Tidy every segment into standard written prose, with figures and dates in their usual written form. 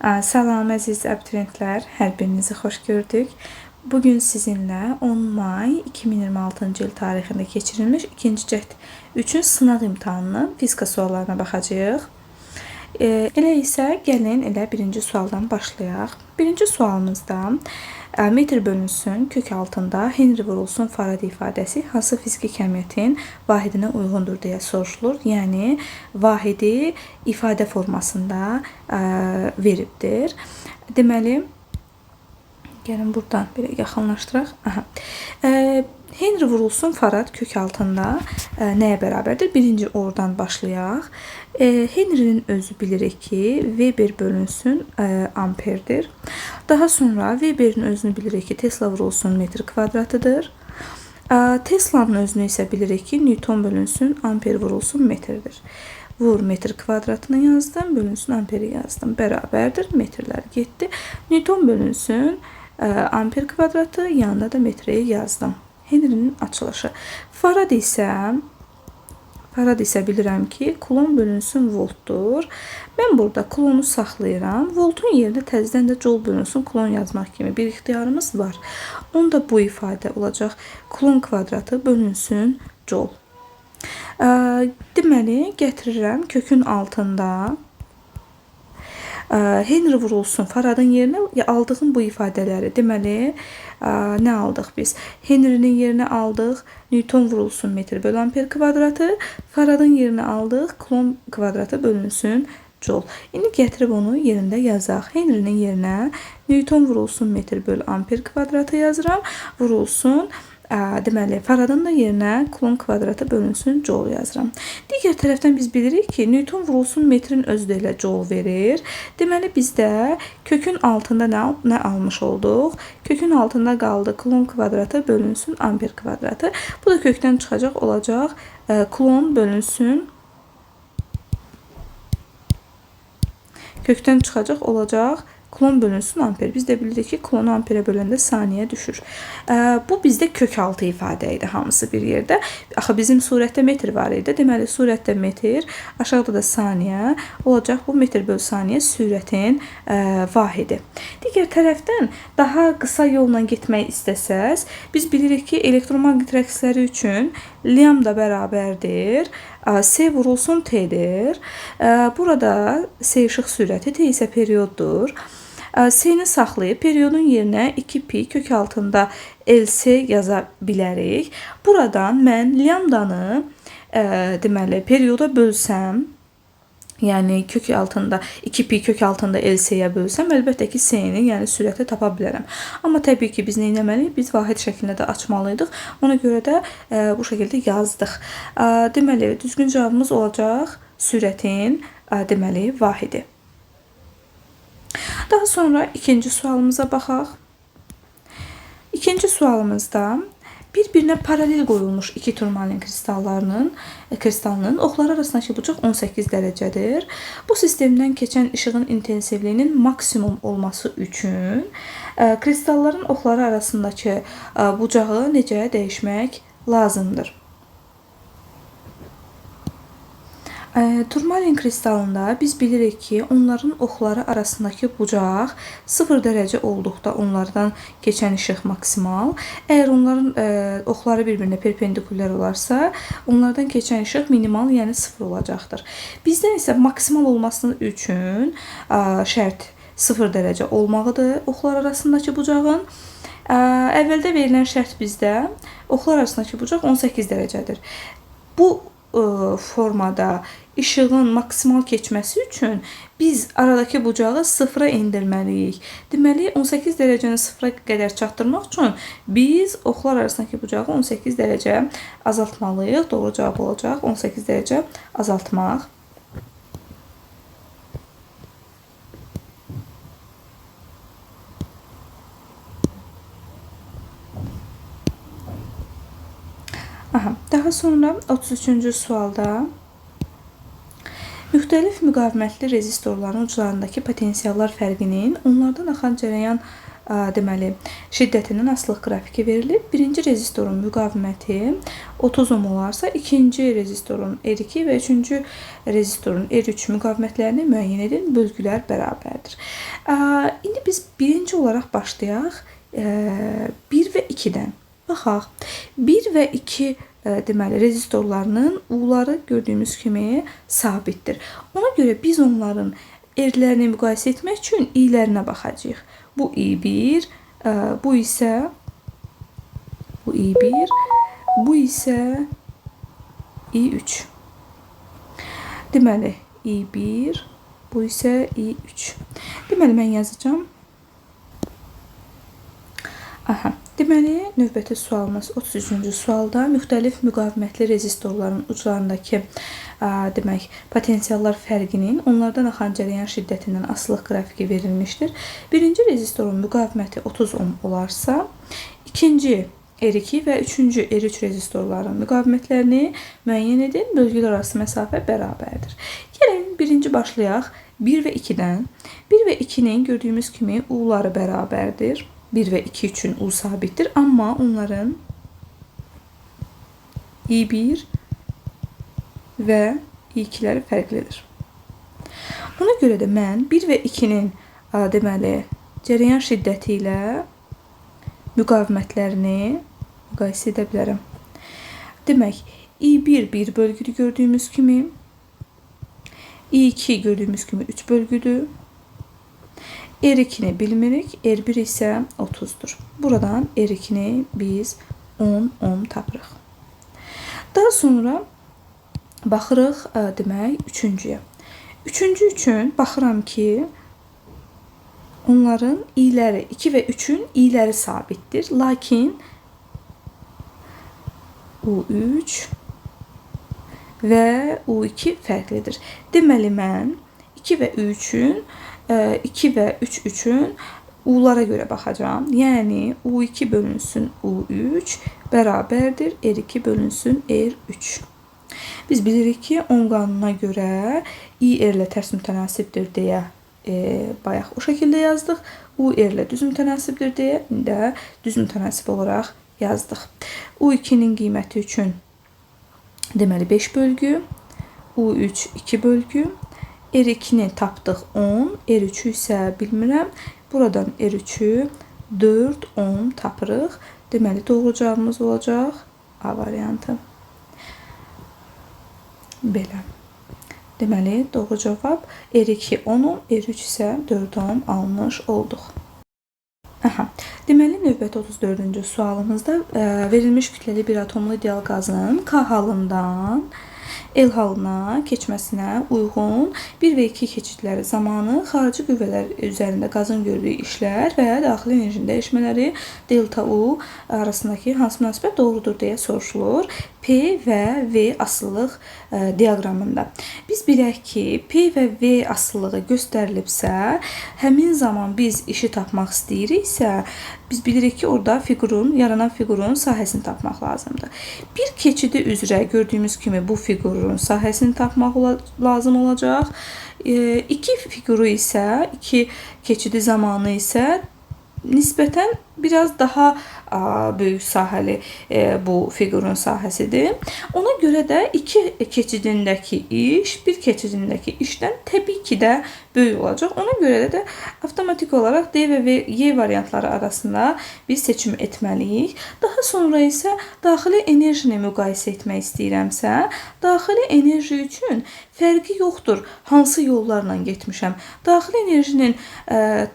Salam əziz abituriyentlər, hər birinizi xoş gördük. Bugün sizinlə 10 may 2026-cı il tarixində keçirilmiş ikinci cəhd üçün sınaq imtahanının fizika suallarına baxacağıq. Elə isə gəlin elə birinci sualdan başlayaq. Birinci sualımızda metr bölünsün kök altında Henry vurulsun Faraday ifadəsi hansı fiziki kəmiyyətin vahidinə uyğundur deyə soruşulur. Yəni vahidi ifadə formasında veribdir. Deməli, gəlin buradan belə yaxınlaşdıraq. Henry vurulsun Farad kök altında nəyə bərabərdir? Birinci oradan başlayaq. Henry'nin özü bilirik ki, Weber bölünsün amperdir. Daha sonra Weber'in özünü bilirik ki, Tesla vurulsun metr kvadratıdır. Tesla'nın özünü isə bilirik ki, Newton bölünsün amper vurulsun metrdir. Vur metr kvadratını yazdım, bölünsün amperi yazdım. Bərabərdir, metrlər getdi. Newton bölünsün amper kvadratı, yanında da metreyi yazdım. Henry'nin açılışı. Farad isə bilirəm ki, kulon bölünsün voltdur. Mən burada kulonu saxlayıram. Voltun yerinə təzədən də joule bölünsün kulon yazmaq kimi bir ixtiyarımız var. Onda bu ifadə olacaq. Kulon kvadratı bölünsün joule. Deməli, gətirirəm kökün altında Henry vurulsun Faradın yerinə aldığım bu ifadələri. Deməli, nə aldıq biz? Henry'nin yerinə aldıq Newton vurulsun metr bölü amper kvadratı. Faradın yerinə aldıq kulon kvadratı bölünsün joule. İndi gətirib onu yerində yazaq. Henry'nin yerinə Newton vurulsun metr bölü amper kvadratı yazıram. Vurulsun deməli, Faradın da yerinə kulon kvadratı bölünsün joule yazıram. Digər tərəfdən biz bilirik ki, Newton vurulsun metrin özü də elə joule verir. Deməli, bizdə kökün altında nə almış olduq? Kökün altında qaldı kulon kvadratı bölünsün amper kvadratı. Bu da kökdən çıxacaq olacaq kulon bölünsün kökdən çıxacaq olacaq kulon bölünsün amper. Biz də bilirik ki, kulonu amperə böləndə saniyə düşür. Bu bizdə kök altı ifadə idi hamısı bir yerdə. Axı bizim surətdə metr var idi. Deməli, surətdə metr, aşağıda da saniyə olacaq. Bu metr bölü saniyə sürətin vahidi. Digər tərəfdən daha qısa yolla getmək istəsəz, biz bilirik ki, elektromaqnit rəqsləri üçün lambda bərabərdir. S vurulsun T'dir. Burada S işıq sürəti, T isə perioddur. S-ni saxlayıb periodun yerinə 2pi kök altında LC yaza bilərik. Buradan mən lambdanı deməli perioda bölsəm, yəni kök altında 2pi kök altında LC-yə bölsəm, əlbəttə ki, S-ni, yəni sürəti tapa bilərəm. Amma təbii ki, biz nə etməliyik? Biz vahid şəklində də açmalıydıq. Ona görə də bu şəkildə yazdıq. Deməli, düzgün cavabımız olacaq sürətin deməli vahidi. Daha sonra ikinci sualımıza baxaq. İkinci sualımızda bir-birinə paralel qoyulmuş iki turmalin kristalının oxları arasındakı bucaq 18 dərəcədir. Bu sistemdən keçən işığın intensivliyinin maksimum olması üçün kristalların oxları arasındakı bucağı necə dəyişmək lazımdır? Turmalin kristalında biz bilirik ki, onların oxları arasındakı bucaq 0 dərəcə olduqda onlardan keçən işıq maksimal. Əgər onların oxları bir-birinə perpendikulyar olarsa, onlardan keçən işıq minimal, yəni 0 olacaqdır. Bizdən isə maksimal olması üçün şərt 0 dərəcə olmağıdır oxlar arasındakı bucağın. Əvvəldə verilən şərt bizdə oxlar arasındakı bucaq 18 dərəcədir. Bu formada işığın maksimal keçməsi üçün biz aradakı bucağı sıfıra endirməliyik. Deməli, 18 dərəcəni sıfıra qədər çatdırmaq üçün biz oxlar arasındakı bucağı 18 dərəcə azaltmalıyıq. Doğru cavab olacaq 18 dərəcə azaltmaq. Daha sonra 33-cü sualda müxtəlif müqavimətli rezistorların uclarındakı potensiallar fərqinin onlardan axan cərəyan deməli şiddətindən asılılıq qrafiki verilib. Birinci rezistorun müqaviməti 30 ohm olarsa, ikinci rezistorun R2 və üçüncü rezistorun R3 müqavimətlərini müəyyən edin. Bölgülər bərabərdir. İndi biz birinci olaraq başlayaq 1 və 2-dən. Baxaq. 1 və 2 deməli rezistorlarının u'ları gördüyümüz kimi sabitdir. Ona görə biz onların erlərini müqayisə etmək üçün i'lərinə baxacağıq. Bu i1, bu isə bu i1, bu isə i3. Deməli i1, bu isə i3. Deməli mən yazacağam. Aha. Deməli, növbəti sualımız 33-cü sualda müxtəlif müqavimətli rezistorların uclarındakı demək, potensiallar fərqinin onlardan axan cərəyan şiddətindən asılılıq qrafiki verilmişdir. Birinci rezistorun müqaviməti 30 ohm olarsa, ikinci R2 və üçüncü R3 rezistorların müqavimətlərini müəyyən edin. Bölgələr arası məsafə bərabərdir. Gəlin, birinci başlayaq 1 və 2-dən. 1 və 2-nin gördüyümüz kimi u'ları bərabərdir. 1 və 2 üçün u sabitdir, amma onların i1 və i2'ləri fərqlidir. Ona görə də mən 1 və 2-nin deməli cərəyan şiddəti ilə müqavimətlərini müqayisə edə bilərəm. Demək, i1 1 bölgüdür gördüyümüz kimi, i2 gördüyümüz kimi 3 bölgüdür. R2'ni bilmirik, R1 isə 30'dur. Buradan R2'ni biz 10 ohm tapırıq. Daha sonra baxırıq demək üçüncüyə. Üçüncü üçün baxıram ki, onların i'ləri 2 və 3'ün i'ləri sabitdir. Lakin U3 və U2 fərqlidir. Deməli mən 2 və 3'ün 2 və 3 üçün u'lara görə baxacağım. Yəni U2 bölünsün U3 bərabərdir R2 bölünsün R3. Biz bilirik ki, ohm qanununa görə i r ilə tərs mütənasibdir deyə bayaq o şəkildə yazdıq. U r ilə düz mütənasibdir deyə də düz mütənasib olaraq yazdıq. U2'nin qiyməti üçün deməli 5 bölgü, U3 2 bölgü, R2'ni tapdıq 10, R3'ü isə bilmirəm. Buradan R3'ü 4 ohm tapırıq. Deməli doğru cavabımız olacaq A variantı. Belə. Deməli doğru cavab R2 10 ohm, R3 isə 4 ohm almış olduq. Aha. Deməli növbəti 34-cü sualımızda verilmiş kütləli bir atomlu ideal qazın K halından L halına keçməsinə uyğun 1 və 2 keçidləri zamanı xarici qüvvələr üzərində qazın gördüyü işlər və daxili enerjinin dəyişmələri delta U arasındakı hansı münasibət doğrudur deyə soruşulur. P və V asıllıq diaqramında. Biz bilək ki, P və V asıllığı göstərilibsə, həmin zaman biz işi tapmaq istəyiriksə, biz bilirik ki, orada yaranan fiqurun sahəsini tapmaq lazımdır. Bir keçidi üzrə gördüyümüz kimi bu fiqurun sahəsini tapmaq lazım olacaq. İki fiquru isə, iki keçidi zamanı isə nisbətən biraz daha böyük sahəli bu fiqurun sahəsidir. Ona görə də iki keçidindəki iş, bir keçidindəki işdən təbii ki də böyük olacaq. Ona görə də avtomatik olaraq D və Y variantları arasında biz seçim etməliyik. Daha sonra isə daxili enerjini müqayisə etmək istəyirəmsə, daxili enerji üçün fərqi yoxdur hansı yollarla getmişəm. Daxili enerjinin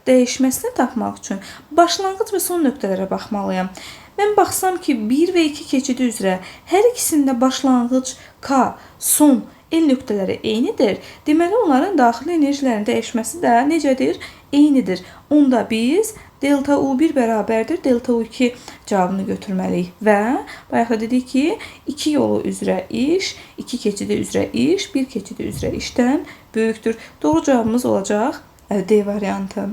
dəyişməsini tapmaq üçün başlanğıc və son nöqtələrə baxmalıyam. Mən baxsam ki, 1 və 2 keçidi üzrə hər ikisində başlanğıc K, son L nöqtələri eynidir. Deməli, onların daxili enerjilərin dəyişməsi də necədir? Eynidir. Onda biz delta U1 bərabərdir, delta U2 cavabını götürməliyik. Və bayaq da dedik ki, 2 yolu üzrə iş, 2 keçidi üzrə iş, 1 keçidi üzrə işdən böyükdür. Doğru cavabımız olacaq D variantı.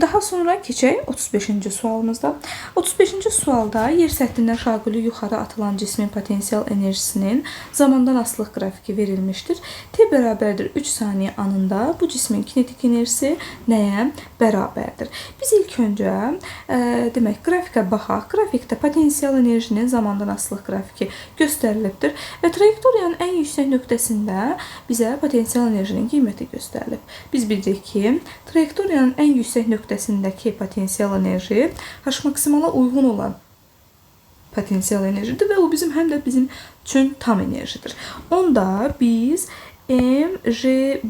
Daha sonra keçək 35-ci sualımızda. 35-ci sualda yer səthindən şaquli yuxarı atılan cismin potensial enerjisinin zamandan asılılıq qrafiki verilmişdir. T bərabərdir 3 saniyə anında bu cismin kinetik enerjisi nəyə bərabərdir? Biz ilk öncə demək qrafikə baxaq. Qrafikdə potensial enerjinin zamandan asılılıq qrafiki göstərilibdir və trayektoriyanın ən yüksək nöqtəsində bizə potensial enerjinin qiyməti göstərilib. Biz bilirik ki, trayektoriyanın ən yüksək nöqtəsindəki potensial enerji H maksimala uyğun olan potensial enerjidir və o həm də bizim üçün tam enerjidir. Onda biz mg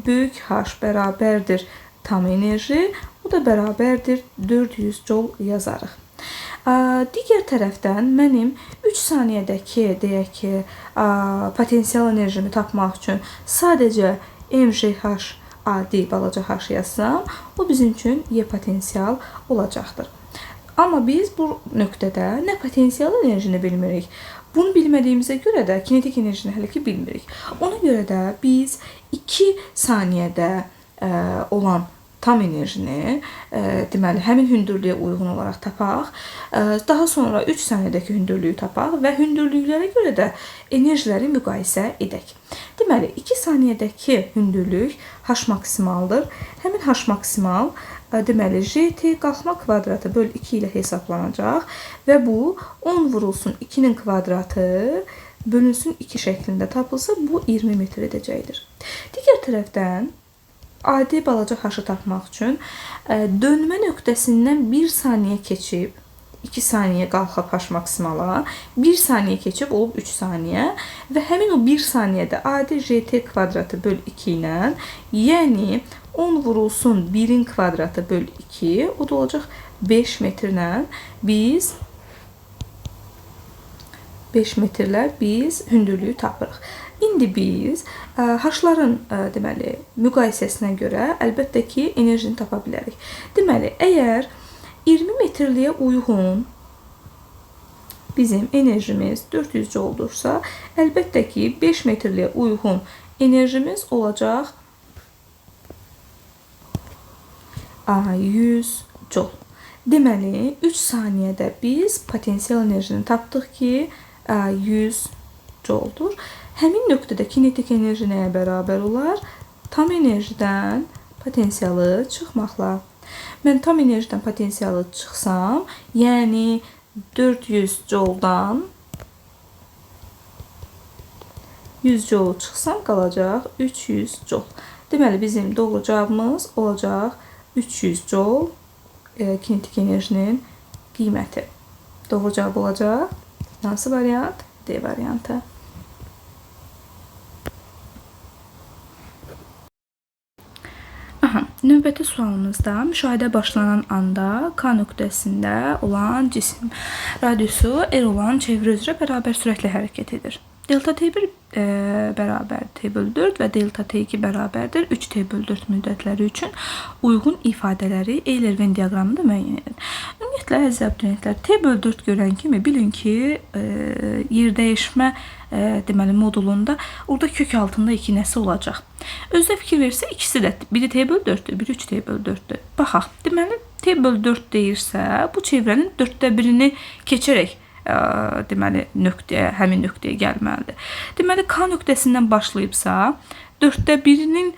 böyük H bərabərdir tam enerji, o da bərabərdir 400 joule yazarıq. Digər tərəfdən mənim 3 saniyədəki deyək ki, potensial enerjimi tapmaq üçün sadəcə mgh adi balaca h yazsam, o bizim üçün y potensial olacaqdır. Amma biz bu nöqtədə nə potensial enerjini bilmirik. Bunu bilmədiyimizə görə də kinetik enerjini hələ ki bilmirik. Ona görə də biz 2 saniyədə olan tam enerjini deməli həmin hündürlüyə uyğun olaraq tapaq. Daha sonra 3 saniyədəki hündürlüyü tapaq və hündürlüklərə görə də enerjiləri müqayisə edək. Deməli 2 saniyədəki hündürlük h maksimaldır. Həmin h maksimal deməli gt qalxma kvadratı böl 2 ilə hesablanacaq və bu 10 vurulsun 2-nin kvadratı bölünsün 2 şəklində tapılsa bu 20 metr edəcəkdir. Digər tərəfdən adi balaca h-ı tapmaq üçün dönmə nöqtəsindən 1 saniyə keçib 2 saniyə qalxıb h maksimala, 1 saniyə keçib olub 3 saniyə və həmin o 1 saniyədə adi gt kvadratı böl 2 ilə, yəni 10 vurulsun 1-in kvadratı böl 2, o da olacaq 5 metrlə biz 5 metrlə biz hündürlüyü tapırıq. İndi biz h-ların deməli müqayisəsinə görə əlbəttə ki enerjini tapa bilərik. Deməli, əgər 20 metrliyə uyğun bizim enerjimiz 400 jouldursa, əlbəttə ki 5 metrliyə uyğun enerjimiz olacaq 100 joule. Deməli, 3 saniyədə biz potensial enerjini tapdıq ki 100 jouledur. Həmin nöqtədə kinetik enerji nəyə bərabər olar? Tam enerjidən potensialı çıxmaqla. Mən tam enerjidən potensialı çıxsam, yəni 400 jouledan 100 joule çıxsam qalacaq 300 joule. Deməli, bizim doğru cavabımız olacaq 300 joule kinetik enerjinin qiyməti. Doğru cavab olacaq. Hansı variant? D variantı. Növbəti sualımızda müşahidə başlanan anda K nöqtəsində olan cisim radiusu R olan çevrə üzrə bərabər sürətlə hərəkət edir. Delta T1 bərabər T bölü 4 və delta T2 bərabərdir 3 T bölü 4 müddətləri üçün uyğun ifadələri Euler Venn diaqramında müəyyən edin. Ümumiyyətlə, əziz abituriyentlər, T bölü 4 görən kimi bilin ki, yer dəyişmə deməli modulunda orada kök altında 2 nəsə olacaq. Özdə fikir versə ikisi də biri T bölü 4'dür, biri 3 T bölü 4'dür. Baxaq, deməli T bölü 4 deyirsə, bu çevrənin 4də birini keçərək deməli nöqtəyə, həmin nöqtəyə gəlməlidir. Deməli K nöqtəsindən başlayıbsa 4də 1-nin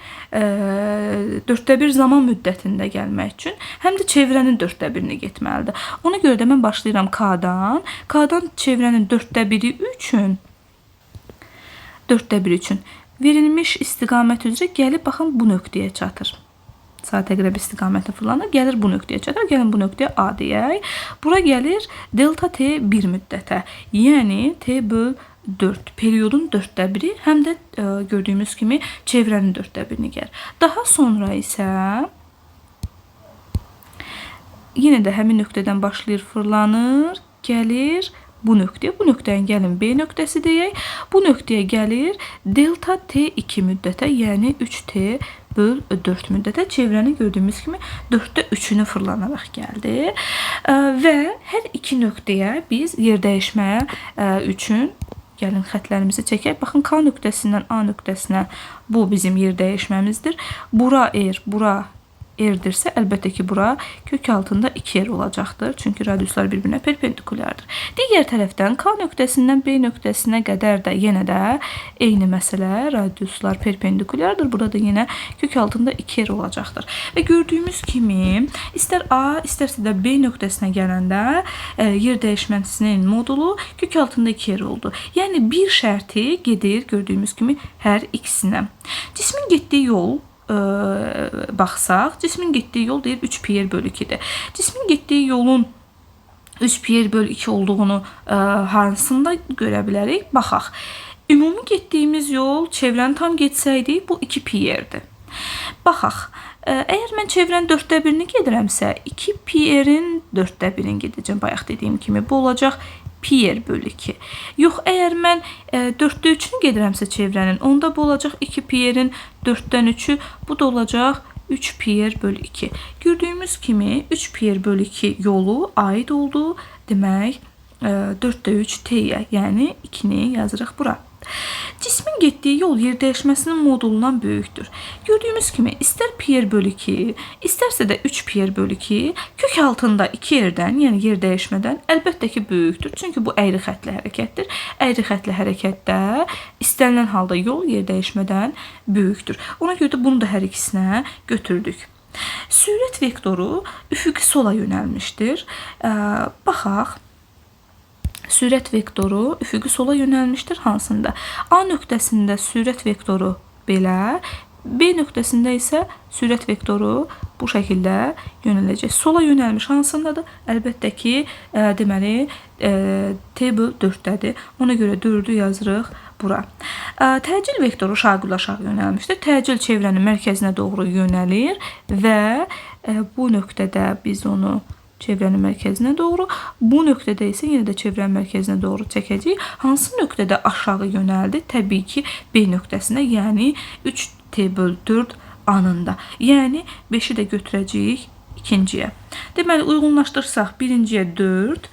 4də 1 zaman müddətində gəlmək üçün həm də çevrənin 4də 1-ini getməlidir. Ona görə də mən başlayıram K-dan. K-dan çevrənin 4də 1-i üçün 4də 1 üçün verilmiş istiqamət üzrə gəlib baxın bu nöqtəyə çatır. Saat əqrəb istiqaməti fırlanır, gəlir bu nöqtəyə çatır, gəlin bu nöqtəyə A deyək. Bura gəlir delta T 1 müddətə, yəni T böl 4, periyodun 4də 1-i, həm də gördüyümüz kimi çevrənin 4də 1-ini gəlir. Daha sonra isə yenə də həmin nöqtədən başlayır, fırlanır, gəlir bu nöqtəyə. Bu nöqtəyə gəlin B nöqtəsi deyək. Bu nöqtəyə gəlir delta T2 müddətə, yəni 3T böl 4 müddətə, çevrəni gördüyümüz kimi 4də 3-ünü fırlanaraq gəldi. Və hər iki nöqtəyə biz yer dəyişməyə üçün gəlin xətlərimizi çəkək. Baxın, K nöqtəsindən A nöqtəsinə bu bizim yer dəyişməmizdir. Bura R, bura r-dirsə, əlbəttə ki, bura kök altında 2r olacaqdır. Çünki radiuslar bir-birinə perpendikulyardır. Digər tərəfdən K nöqtəsindən B nöqtəsinə qədər də yenə də eyni məsələ, radiuslar perpendikulyardır. Burada da yenə kök altında 2r olacaqdır. Və gördüyümüz kimi, istər A, istərsə də B nöqtəsinə gələndə yer dəyişməsinin modulu kök altında 2r oldu. Yəni, bir şərti gedir, gördüyümüz kimi, hər ikisinə. Cismin getdiyi yol baxsaq, cismin getdiyi yol deyir 3 pi r bölü 2-dir. Cismin getdiyi yolun 3 pi r bölü 2 olduğunu hansında görə bilərik? Baxaq. Ümumi getdiyimiz yol çevrəni tam getsəydik, bu 2 pi r-dir. Baxaq. Əgər mən çevrənin 4/1-ni gedirəmsə, 2 pi r-in 4/1-ni gedəcəm. Bayaq dediyim kimi, bu olacaq pi r bölü 2. Yox, əgər mən 4/3-ünü gedirəmsə çevrənin, onda bu olacaq 2 pi r-in 4/3-ü, bu da olacaq 3 pi r bölü 2. Gördüyümüz kimi 3 pi r bölü 2 yolu aid oldu. Demək, 4/3 t-yə, yəni 2-ni yazırıq bura. Cismin getdiyi yol yer dəyişməsinin modulundan böyükdür. Gördüyümüz kimi, istər pi r bölü 2, istərsə də 3 pi r bölü 2, kök altında 2r-dən, yəni yer dəyişmədən əlbəttə ki, böyükdür. Çünki bu əyri xəttli hərəkətdir. Əyri xəttli hərəkətdə istənilən halda yol yer dəyişmədən böyükdür. Ona görə də bunu da hər ikisinə götürdük. Sürət vektoru üfüqi sola yönəlmişdir. Baxaq. Sürət vektoru üfüqi sola yönəlmişdir hansında? A nöqtəsində sürət vektoru belə, B nöqtəsində isə sürət vektoru bu şəkildə yönələcək. Sola yönəlmiş hansındadır? Əlbəttə ki, deməli, t bölü 4-dədir. Ona görə 4-ü yazırıq bura. Təcil vektoru şaqül aşağı yönəlmişdir. Təcil çevrənin mərkəzinə doğru yönəlir və bu nöqtədə biz onu çevrənin mərkəzinə doğru, bu nöqtədə isə yenə də çevrənin mərkəzinə doğru çəkəcəyik. Hansı nöqtədə aşağı yönəldi? Təbii ki, B nöqtəsinə, yəni 3t bölü 4 anında. Yəni, 5-i də götürəcəyik ikinciyə. Deməli, uyğunlaşdırsaq, birinciyə 4,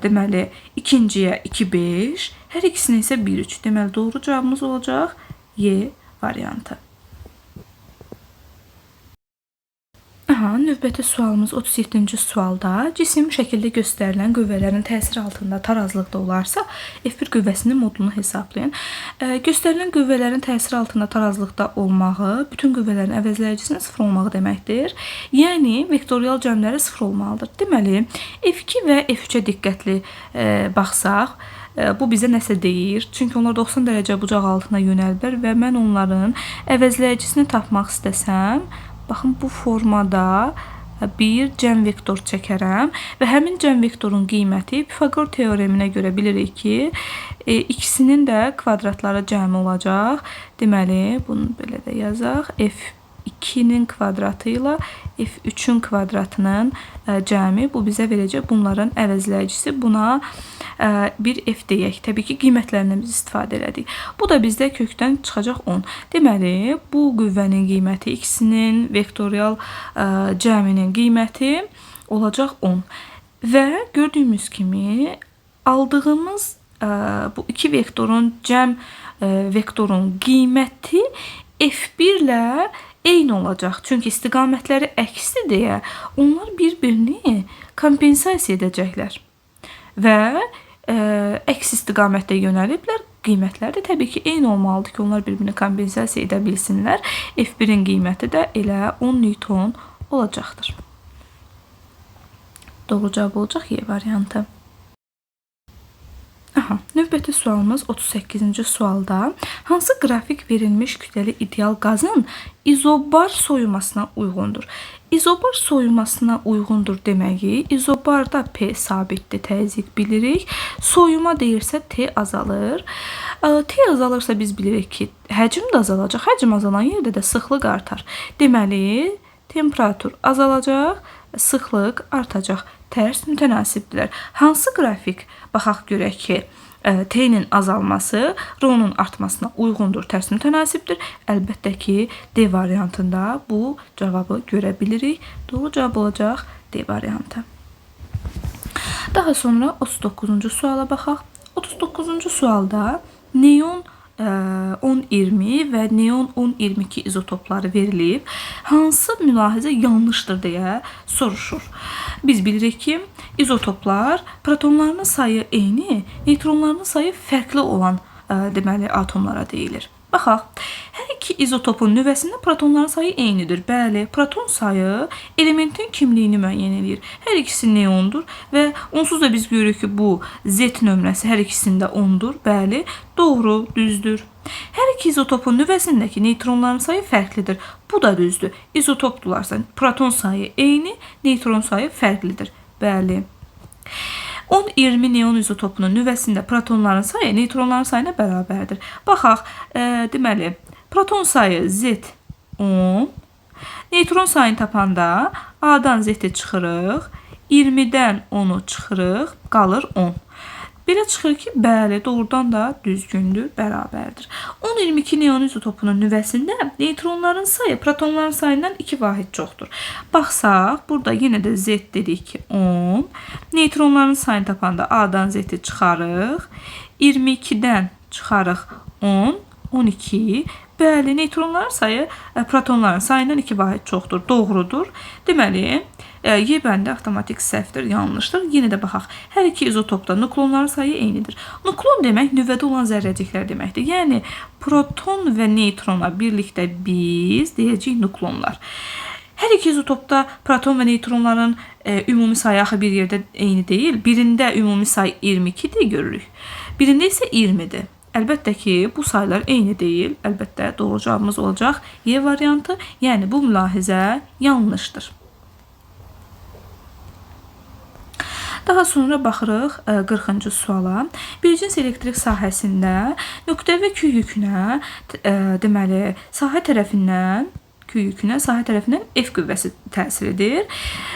deməli, ikinciyə 2, 5, hər ikisini isə 1, 3. Deməli, doğru cavabımız olacaq Y variantı. Növbəti sualımız 37-ci sualda cisim şəkildə göstərilən qüvvələrin təsiri altında tarazlıqda olarsa, F1 qüvvəsinin modulunu hesablayın. Göstərilən qüvvələrin təsiri altında tarazlıqda olmağı, bütün qüvvələrin əvəzləyicisinin 0 olmağı deməkdir. Yəni, vektorial cəmləri 0 olmalıdır. Deməli, F2 və F3-ə diqqətli baxsaq, bu bizə nəsə deyir. Çünki onlar 90 dərəcə bucaq altına yönəlbir və mən onların əvəzləyicisini tapmaq istəsəm, baxın, bu formada bir cəm vektor çəkərəm və həmin cəm vektorun qiyməti Pifaqor teoreminə görə bilirik ki, ikisinin də kvadratları cəmi olacaq. Deməli, bunu belə də yazaq. F2-nin kvadratı ilə F3-ün kvadratının cəmi bu bizə verəcək. Bunların əvəzləyicisi, buna bir F deyək. Təbii ki, qiymətlərindən biz istifadə elədik. Bu da bizdə kökdən çıxacaq 10. Deməli, bu qüvvənin qiyməti, ikisinin vektorial cəminin qiyməti olacaq 10. Və gördüyümüz kimi, aldığımız bu iki vektorun cəm vektorun qiyməti F1 ilə eyni olacaq. Çünki istiqamətləri əksdir deyə onlar bir-birini kompensasiya edəcəklər. Və əks istiqamətdə yönəliblər. Qiymətləri də təbii ki, eyni olmalıdır ki, onlar bir-birini kompensasiya edə bilsinlər. F1-in qiyməti də elə 10 Newton olacaqdır. Doğru cavab olacaq Y variantı. Növbəti sualımız 38-ci sualda hansı qrafik verilmiş kütləli ideal qazın izobar soyumasına uyğundur? İzobar soyumasına uyğundur deməyi, izobarda P sabitdir, təzyiq bilirik. Soyuma deyirsə T azalır. T azalırsa biz bilirik ki, həcm də azalacaq. Həcm azalan yerdə də sıxlıq artar. Deməli, temperatur azalacaq, sıxlıq artacaq. Tərs mütənasibdirlər. Hansı qrafik? Baxaq görək ki, T-nin azalması Rho-nun artmasına uyğundur, tərs mütənasibdir. Əlbəttə ki, D variantında bu cavabı görə bilirik. Doğru cavab olacaq D variantı. Daha sonra 39-cu suala baxaq. 39-cu sualda neon 10-20 və neon 10-22 izotopları verilib. Hansı mülahizə yanlışdır deyə soruşur. Biz bilirik ki, izotoplar protonlarının sayı eyni, neutronlarının sayı fərqli olan deməli atomlara deyilir. Baxaq, hər iki izotopun nüvəsində protonların sayı eynidir. Bəli, proton sayı elementin kimliyini müəyyən edir. Hər ikisi neondur və onsuz da biz görürük ki, bu Z nömrəsi hər ikisində 10-dur. Bəli, doğru, düzdür. Hər iki izotopun nüvəsindəki neutronların sayı fərqlidir. Bu da düzdür. İzotopdularsa proton sayı eyni, neutron sayı fərqlidir. Bəli. 10-20 neon izotopunun nüvəsində protonların sayı neutronların sayına bərabərdir. Baxaq, deməli, proton sayı Z 10, neutron sayını tapanda A'dan Z-i çıxırıq, 20-dən 10-u çıxırıq, qalır 10. Belə çıxır ki, bəli, doğrudan da düzgündür, bərabərdir. 10-22 neon izotopunun nüvəsində neutronların sayı protonların sayından 2 vahid çoxdur. Baxsaq, burada yenə də Z dedik ki 10. Neutronların sayını tapanda A'dan Z-i çıxarıq. 22-dən çıxarıq 10, 12. Bəli, neutronların sayı protonların sayından 2 vahid çoxdur. Doğrudur. Deməli, Y bəndə avtomatik səhvdir, yanlışdır. Yenə də baxaq. Hər iki izotopda nukleonların sayı eynidir. Nukleon demək nüvədə olan zərrəciklər deməkdir. Yəni proton və neytrona birlikdə biz deyəcəyik nukleonlar. Hər iki izotopda proton və neytronların ümumi sayı axı bir yerdə eyni deyil. Birində ümumi sayı 22-dir görürük. Birində isə 20-dir. Əlbəttə ki, bu saylar eyni deyil. Əlbəttə doğru cavabımız olacaq Y variantı. Yəni bu mülahizə yanlışdır. Daha sonra baxırıq 40-cı suala. Bir cins elektrik sahəsində nöqtəvi küy yükünə deməli sahə tərəfindən F qüvvəsi təsir edir.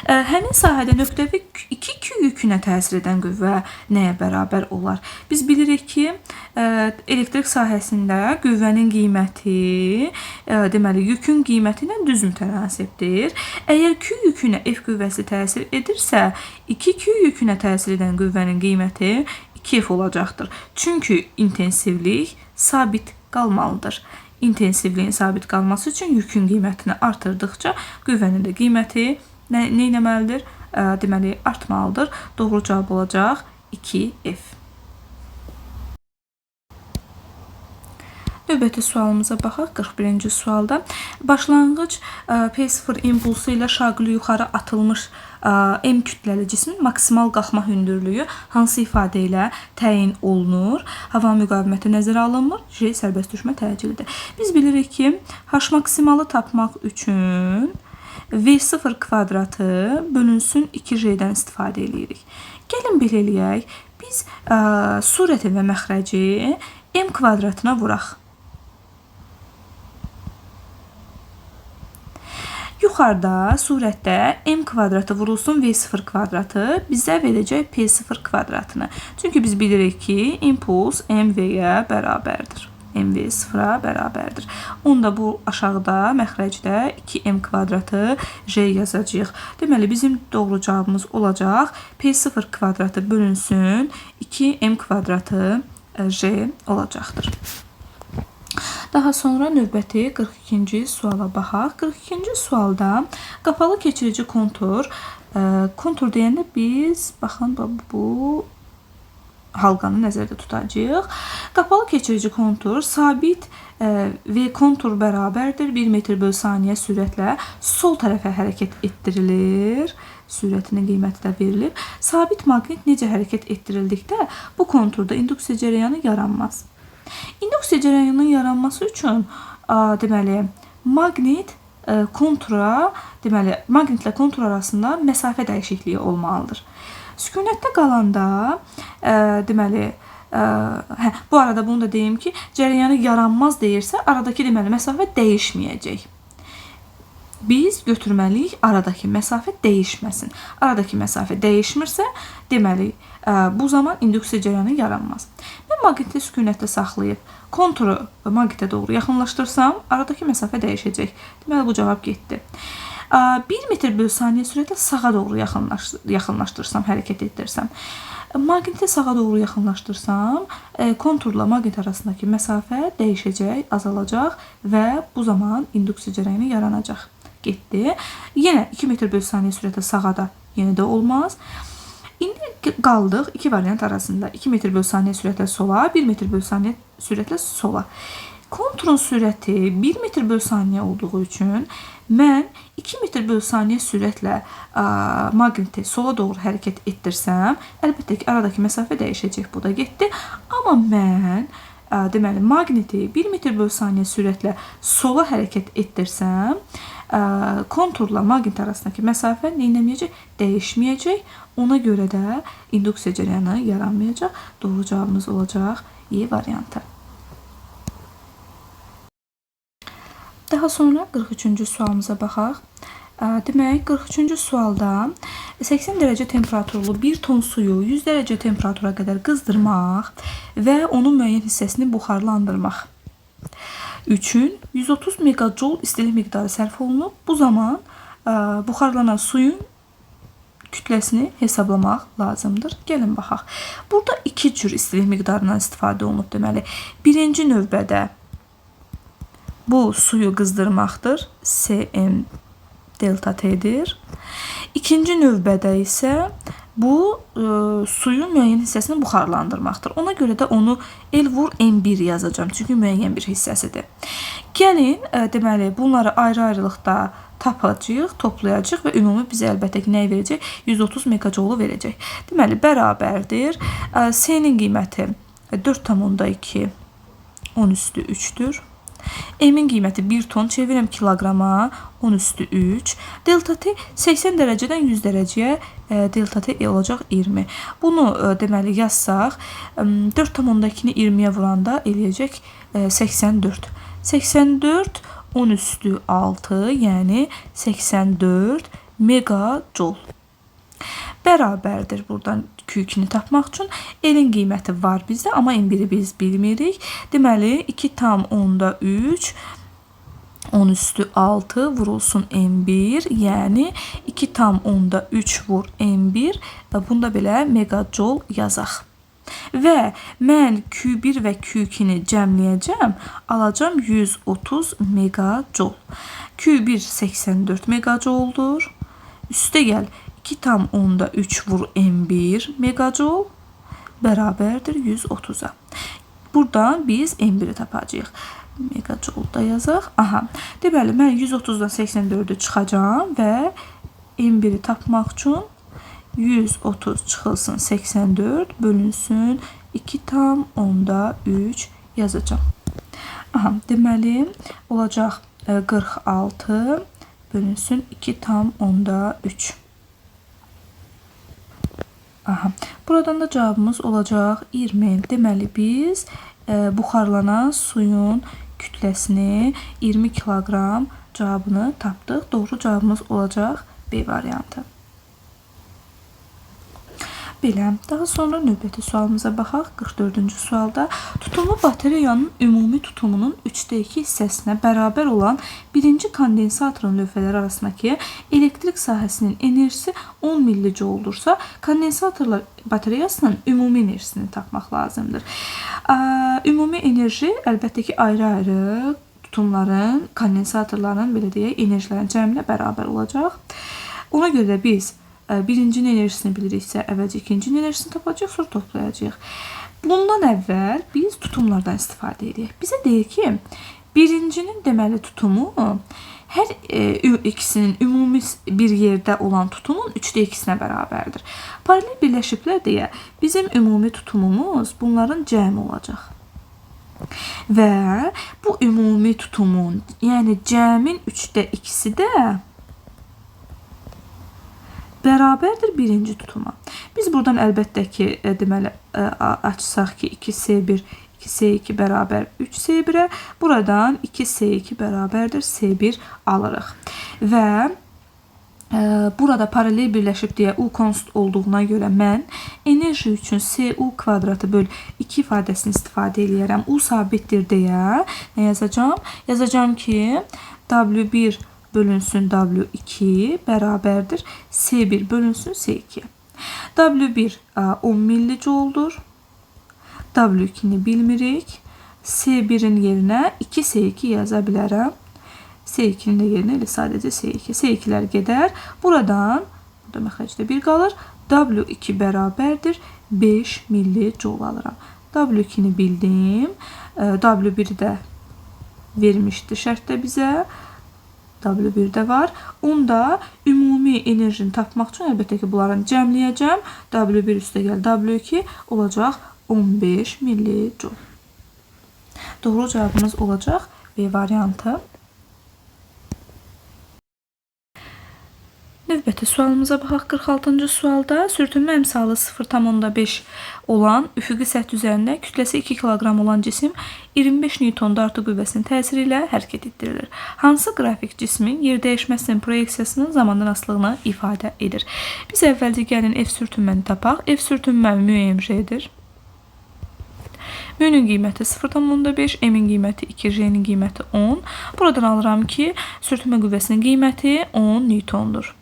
Həmin sahədə nöqtəvi 2 küy yükünə təsir edən qüvvə nəyə bərabər olar? Biz bilirik ki, elektrik sahəsində qüvvənin qiyməti deməli yükün qiyməti ilə düz mütənasibdir. Əgər küy yükünə F qüvvəsi təsir edirsə, 2 küy yükünə təsir edən qüvvənin qiyməti 2F olacaqdır. Çünki intensivlik sabit qalmalıdır. İntensivliyin sabit qalması üçün yükün qiymətini artırdıqca qüvvənin də qiyməti nə etməlidir? Deməli, artmalıdır. Doğru cavab olacaq 2F. Növbəti sualımıza baxaq. 41-ci sualda başlanğıc P0 impulsu ilə şaquli yuxarı atılmış M kütləli cismin maksimal qalxma hündürlüyü hansı ifadə ilə təyin olunur? Hava müqaviməti nəzərə alınmır. J sərbəst düşmə təcilidir. Biz bilirik ki, H maksimalı tapmaq üçün V0 kvadratı bölünsün 2J-dən istifadə edirik. Gəlin belə eləyək. Biz surəti və məxrəci M kvadratına vuraq. Yuxarıda surətdə M kvadratı vurulsun V0 kvadratı bizə verəcək P0 kvadratını. Çünki biz bilirik ki, impuls MV-yə bərabərdir. MV0-a bərabərdir. Onda bu aşağıda məxrəcdə 2M kvadratı J yazacağıq. Deməli, bizim doğru cavabımız olacaq P0 kvadratı bölünsün 2M kvadratı J olacaqdır. Daha sonra növbəti 42-ci suala baxaq. 42-ci sualda qapalı keçirici kontur. Kontur deyəndə biz, baxın, bu halqanı nəzərdə tutacağıq. Qapalı keçirici kontur sabit və kontur bərabərdir 1 metr bölü saniyə sürətlə sol tərəfə hərəkət etdirilir. Sürətinin qiyməti də verilib. Sabit maqnit necə hərəkət etdirildikdə bu konturda induksiya cərəyanı yaranmaz. İnduksiya cərəyanının yaranması üçün deməli maqnit kontura, deməli maqnitlə kontur arasında məsafə dəyişikliyi olmalıdır. Sükunətdə qalanda deməli bu arada bunu da deyim ki, cərəyanı yaranmaz deyirsə, aradakı deməli məsafə dəyişməyəcək. Biz götürməliyik aradakı məsafə dəyişməsin. Aradakı məsafə dəyişmirsə, deməli bu zaman induksiya cərəyanı yaranmaz. Mən maqniti sükunətdə saxlayıb konturu maqnitə doğru yaxınlaşdırsam, aradakı məsafə dəyişəcək. Deməli bu cavab getdi. 1 metr bölü saniye sürətlə sağa doğru yaxınlaşdırsam, hərəkət etdirsəm, maqniti sağa doğru yaxınlaşdırsam, konturla maqnit arasındakı məsafə dəyişəcək, azalacaq və bu zaman induksiya cərəyəni yaranacaq. Getdi. Yenə 2 metr bölü saniyə sürətlə sağa da yenə də olmaz. İndi qaldıq iki variant arasında. 2 metr bölü saniyə sürətlə sola, 1 metr bölü saniyə sürətlə sola. Konturun sürəti 1 metr bölü saniyə olduğu üçün mən 2 metr bölü saniyə sürətlə maqniti sola doğru hərəkət etdirsəm, əlbəttə ki, aradakı məsafə dəyişəcək. Bu da getdi. Amma mən deməli, maqniti 1 metr bölü saniyə sürətlə sola hərəkət etdirsəm, konturla maqnit arasındakı məsafə neynəməyəcək? Dəyişməyəcək. Ona görə də induksiya cərəyanı yaranmayacaq. Doğru cavabımız olacaq E variantı. Daha sonra 43-cü sualımıza baxaq. Demək, 43-cü sualda 80 dərəcə temperaturlu 1 ton suyu 100 dərəcə temperatura qədər qızdırmaq və onun müəyyən hissəsini buxarlandırmaq üçün 130 megajoule istilik miqdarı sərf olunub. Bu zaman buxarlanan suyun kütləsini hesablamaq lazımdır. Gəlin baxaq. Burada iki cür istilik miqdarından istifadə olunub deməli. Birinci növbədə bu suyu qızdırmaqdır. Cm delta T'dir. İkinci növbədə isə bu suyun müəyyən hissəsini buxarlandırmaqdır. Ona görə də onu L vur M1 yazacağım. Çünki müəyyən bir hissəsidir. Gəlin, deməli, bunları ayrı-ayrılıqda tapacağıq, toplayacağıq və ümumi bizə əlbəttə ki, nəyi verəcək? 130 megajoule verəcək. Deməli, bərabərdir. C-nin qiyməti 4,2 10 üstü 3'dür. M'in qiyməti 1 ton, çevirəm kiloqrama, 10 üstü 3. Delta T 80 dərəcədən 100 dərəcəyə delta T olacaq 20. Bunu deməli yazsaq, 4,2-ni 20-yə vuranda eləyəcək 84. 84 10 üstü 6, yəni 84 megajoule. Bərabərdir buradan Q2-ni tapmaq üçün. L'in qiyməti var bizdə, amma M1-i biz bilmirik. Deməli, 2,3 10 üstü 6 vurulsun M1, yəni 2,3 vur M1. Bunda belə megajoule yazaq. Və mən Q1 və Q2-ni cəmləyəcəm, alacağım 130 megajoule. Q1 84 megajoule'dur. Üstə gəl 2,3 vur M1 megajoule bərabərdir 130'a. Buradan biz M1'i tapacağıq. Megajoule da yazaq. Aha. Deməli, mən 130'dan 84'ü çıxacağım və M1'i tapmaq üçün 130 çıxılsın 84 bölünsün 2,3 yazacağım. Aha. Deməli, olacaq 46 bölünsün 2,3. Aha. Buradan da cavabımız olacaq 20. Deməli biz buxarlanan suyun kütləsini 20 kiloqram cavabını tapdıq. Doğru cavabımız olacaq B variantı. Belə, daha sonra növbəti sualımıza baxaq. 44-cü sualda tutumlu bateriyanın ümumi tutumunun 3/2 hissəsinə bərabər olan birinci kondensatorun lövhələri arasındakı elektrik sahəsinin enerjisi 10 millijouldursa, kondensatorlar bateriyasının ümumi enerjisini tapmaq lazımdır. Ümumi enerji əlbəttə ki, ayrı-ayrı tutumların, kondensatorların, belə deyək, enerjilərin cəminə bərabər olacaq. Ona görə də biz birincinin enerjisini biliriksə, əvvəlcə ikincinin enerjisini tapacaq, sonra toplayacaq. Bundan əvvəl biz tutumlardan istifadə edirik. Bizə deyir ki, birincinin deməli tutumu hər ikisinin ümumi bir yerdə olan tutumun 3/2-sinə bərabərdir. Paralel birləşiblər deyə bizim ümumi tutumumuz bunların cəmi olacaq. Və bu ümumi tutumun, yəni cəmin 3/2-si də bərabərdir birinci tutuma. Biz buradan əlbəttə ki, deməli, açsaq ki, 2C1, 2C2 bərabər 3C1'ə, buradan 2C2 bərabərdir C1 alırıq. Və burada paralel birləşib deyə U konstant olduğuna görə mən enerji üçün CU kvadratı böl 2 ifadəsini istifadə edərəm. U sabitdir deyə nə yazacağım? Yazacağım ki, W1 bölünsün W2 bərabərdir C1 bölünsün C2. W1 10 millijoldur. W2'ni bilmirik. C1'in yerinə 2C2 yaza bilərəm. C2'nin də yerinə elə sadəcə C2. C2'lər gedər. Buradan, burada məxrəcdə 1 qalır. W2 bərabərdir 5 millijol alıram. W2'ni bildim. W1 də vermişdi şərtdə bizə. W1 də var. Onda ümumi enerjini tapmaq üçün əlbəttə ki, bunları cəmləyəcəm. W1 üstə gəl W2 olacaq 15 millijol. Doğru cavabımız olacaq B variantı. Növbəti sualımıza baxaq. 46-cı sualda sürtünmə əmsalı 0,5 olan üfüqi səthi üzərində kütləsi 2 kiloqram olan cisim 25 Newton dartı qüvvəsinin təsiri ilə hərəkət etdirilir. Hansı qrafik cismin yer dəyişməsinin proyeksiyasının zamandan asılılığını ifadə edir? Biz əvvəlcə gəlin F sürtünməni tapaq. F sürtünmə müəyyən şeydir. Mü'nün qiyməti 0,5, M'in qiyməti 2, J'nin qiyməti 10. Buradan alıram ki, sürtünmə qüvvəsinin qiyməti 10 Newtondur.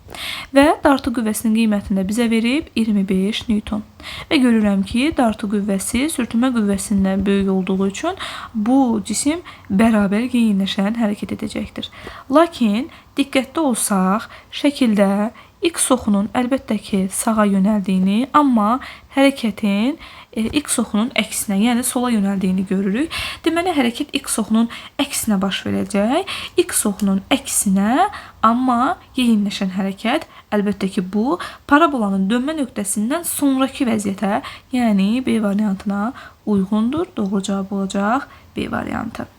Və dartı qüvvəsinin qiymətini də bizə verib 25 Newton. Və görürəm ki, dartı qüvvəsi sürtünmə qüvvəsindən böyük olduğu üçün bu cisim bərabər geyinləşən hərəkət edəcəkdir. Lakin diqqətli olsaq, şəkildə X oxunun əlbəttə ki, sağa yönəldiyini, amma hərəkətin X oxunun əksinə, yəni sola yönəldiyini görürük. Deməli, hərəkət X oxunun əksinə baş verəcək. X oxunun əksinə, amma yeyinləşən hərəkət, əlbəttə ki, bu parabolanın dönmə nöqtəsindən sonraki vəziyyətə, yəni B variantına uyğundur. Doğru cavab olacaq B variantı.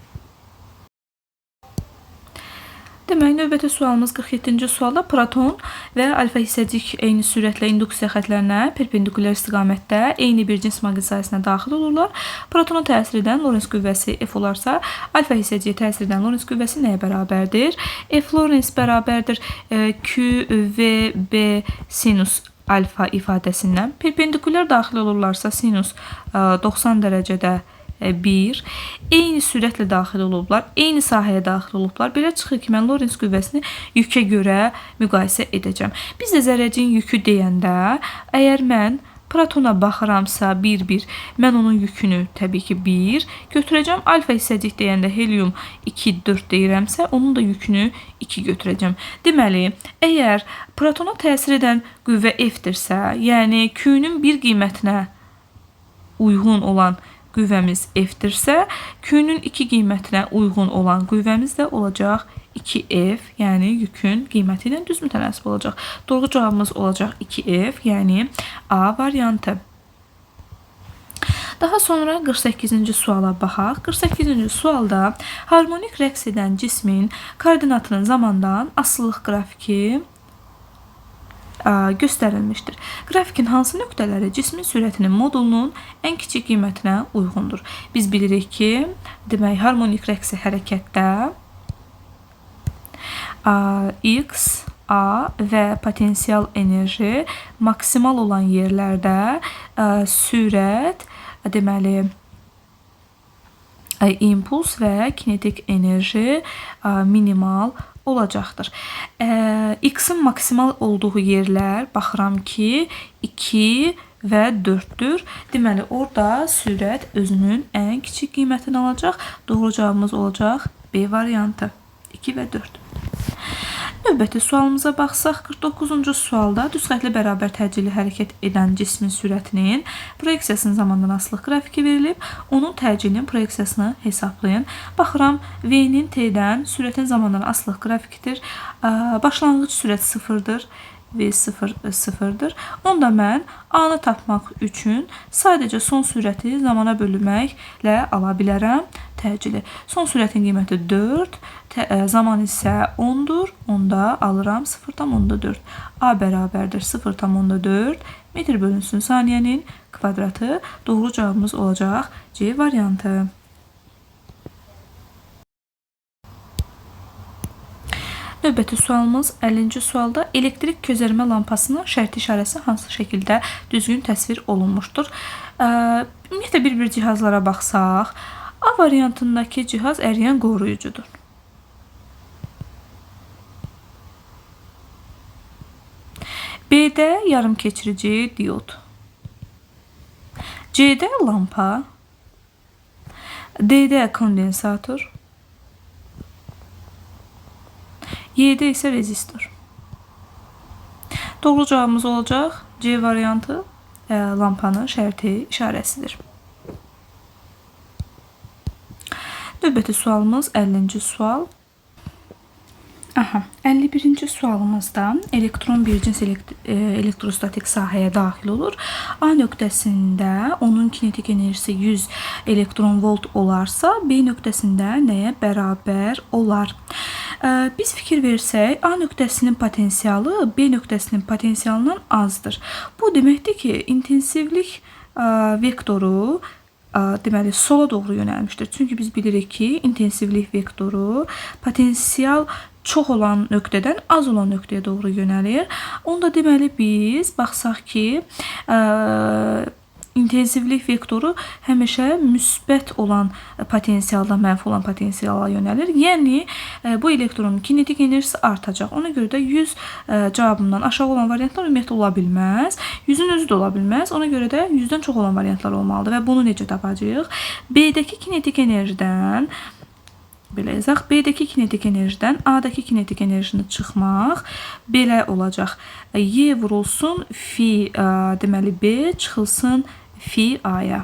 Demək, növbəti sualımız 47-ci sualda proton və alfa hissəcik eyni sürətlə induksiya xətlərinə perpendikulyar istiqamətdə eyni bir cins maqnit sahəsinə daxil olurlar. Protona təsir edən Lorentz qüvvəsi F olarsa, alfa hissəciyə təsir edən Lorentz qüvvəsi nəyə bərabərdir? F Lorentz bərabərdir QVB sinus alfa ifadəsindən. Perpendikulyar daxil olurlarsa sinus 90 dərəcədə 1. Eyni sürətlə daxil olublar, eyni sahəyə daxil olublar. Belə çıxır ki, mən Lorentz qüvvəsini yükə görə müqayisə edəcəm. Biz də zərrəciyin yükü deyəndə, əgər mən protona baxıramsa 1-1, mən onun yükünü təbii ki 1 götürəcəm. Alfa hissəcik deyəndə helium 2-4 deyirəmsə, onun da yükünü 2 götürəcəm. Deməli, əgər protona təsir edən qüvvə F-dirsə, yəni Q-nün bir qiymətinə uyğun olan qüvvəmiz F-dirsə, Q-nün 2 qiymətinə uyğun olan qüvvəmiz də olacaq 2F, yəni yükün qiyməti ilə düz mütənasib olacaq. Doğru cavabımız olacaq 2F, yəni A variantı. Daha sonra 48-ci suala baxaq. 48-ci sualda harmonik rəqs edən cismin koordinatının zamandan asılılıq qrafiki göstərilmişdir. Qrafikin hansı nöqtələri cismin sürətinin modulunun ən kiçik qiymətinə uyğundur? Biz bilirik ki, demək, harmonik rəqsi hərəkətdə X, A və potensial enerji maksimal olan yerlərdə sürət, deməli, impuls və kinetik enerji minimal olacaqdır. X-in maksimal olduğu yerlər baxıram ki 2 və 4-dür. Deməli, orada sürət özünün ən kiçik qiymətini alacaq. Doğru cavabımız olacaq B variantı. 2 və 4. Növbəti sualımıza baxsaq, 49-cu sualda düz xətli bərabər təcili hərəkət edən cismin sürətinin proyeksiyasının zamandan asılılıq qrafiki verilib. Onun təcilinin proyeksiyasını hesablayın. Baxıram, V-nin T-dən sürətin zamandan asılılıq qrafikidir. Başlanğıc sürət 0-dır. V0 0-dır. Onda mən A-nı tapmaq üçün sadəcə son sürəti zamana bölməklə ala bilərəm təcili. Son sürətin qiyməti 4, zaman isə 10-dur. Onda alıram 0,4. A bərabərdir 0,4 metr bölünsün saniyənin kvadratı. Doğru cavabımız olacaq C variantı. Növbəti sualımız 50-ci sualda elektrik közərmə lampasının şərti işarəsi hansı şəkildə düzgün təsvir olunmuşdur? Ümumiyyətlə bir cihazlara baxsaq, A variantındakı cihaz əriyən qoruyucudur. B-də yarım keçirici diod. C-də lampa. D-də kondensator. Y-də isə rezistor. Doğru cavabımız olacaq C variantı, lampanın şərti işarəsidir. Növbəti sualımız 50-ci sual. 51-ci sualımızda elektron bir cins elektrostatik sahəyə daxil olur. A nöqtəsində onun kinetik enerjisi 100 elektron volt olarsa, B nöqtəsində nəyə bərabər olar? Biz fikir versək, A nöqtəsinin potensialı B nöqtəsinin potensialından azdır. Bu deməkdir ki, intensivlik vektoru deməli sola doğru yönəlmişdir. Çünki biz bilirik ki, intensivlik vektoru potensial çox olan nöqtədən az olan nöqtəyə doğru yönəlir. Onda deməli biz baxsaq ki, intensivlik vektoru həmişə müsbət olan potensialdan mənfi olan potensiala yönəlir. Yəni bu elektronun kinetik enerjisi artacaq. Ona görə də 100 cavabından aşağı olan variantlar ümumiyyətlə ola bilməz. 100-ün özü də ola bilməz. Ona görə də 100-dən çox olan variantlar olmalıdır və bunu necə tapacağıq? B-dəki kinetik enerjidən belə yazaq. B-dəki kinetik enerjidən A-dakı kinetik enerjini çıxmaq belə olacaq. Y vurulsun fi deməli B çıxılsın fi A-ya.